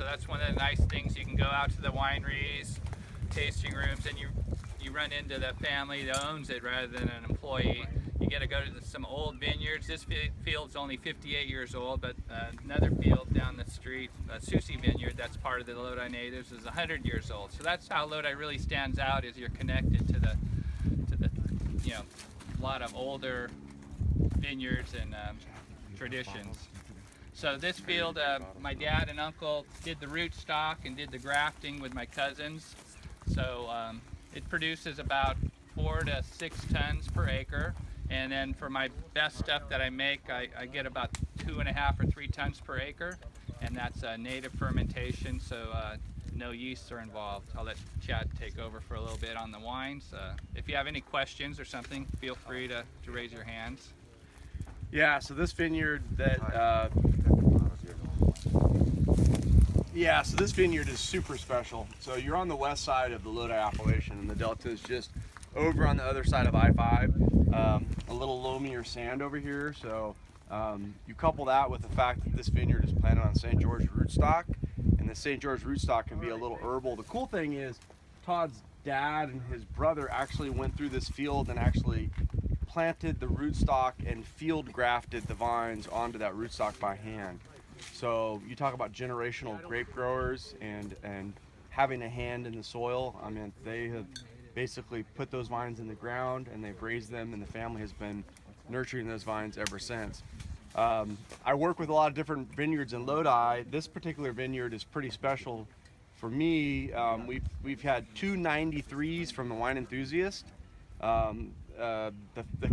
that's one of the nice things. You can go out to the wineries, tasting rooms, and you run into the family that owns it rather than an employee. You get to go to some old vineyards. This field's only 58 years old, but another field down the street, Susie Vineyard, that's part of the Lodi Natives, is 100 years old. So that's how Lodi really stands out, is you're connected to the a lot of older vineyards and traditions. So this field, my dad and uncle did the rootstock and did the grafting with my cousins. So it produces about 4 to 6 tons per acre. And then for my best stuff that I make, I get about 2.5 or 3 tons per acre. And that's native fermentation, so no yeasts are involved. I'll let Chad take over for a little bit on the wines. If you have any questions or something, feel free to raise your hands. Yeah, so this vineyard this vineyard is super special. So you're on the west side of the Lodi Appellation, and the Delta is just over on the other side of I-5. A little loamier sand over here. So you couple that with the fact that this vineyard is planted on St. George rootstock, and the St. George rootstock can be a little herbal. The cool thing is Todd's dad and his brother actually went through this field and actually planted the rootstock and field grafted the vines onto that rootstock by hand. So you talk about generational grape growers and having a hand in the soil. I mean, they have basically put those vines in the ground and they've raised them, and the family has been nurturing those vines ever since. I work with a lot of different vineyards in Lodi. This particular vineyard is pretty special for me. We've had 2 93s from the Wine Enthusiast. The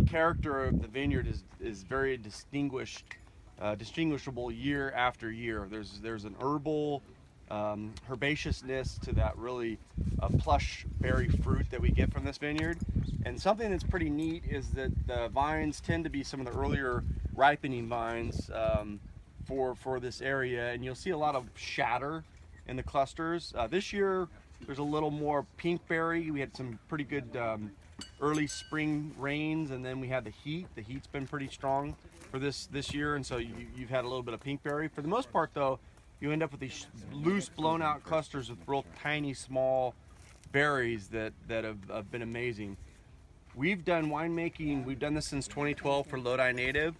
character of the vineyard is very distinguishable year after year. There's an herbal herbaceousness to that really plush berry fruit that we get from this vineyard. And something that's pretty neat is that the vines tend to be some of the earlier ripening vines for this area, and you'll see a lot of shatter in the clusters. This year there's a little more pinkberry. We had some pretty good early spring rains, and then we had the heat. The heat's been pretty strong for this year, and so you've had a little bit of pinkberry. For the most part though, you end up with these loose blown out clusters with real tiny small berries that have been amazing. We've done winemaking, we've done this since 2012 for Lodi Native.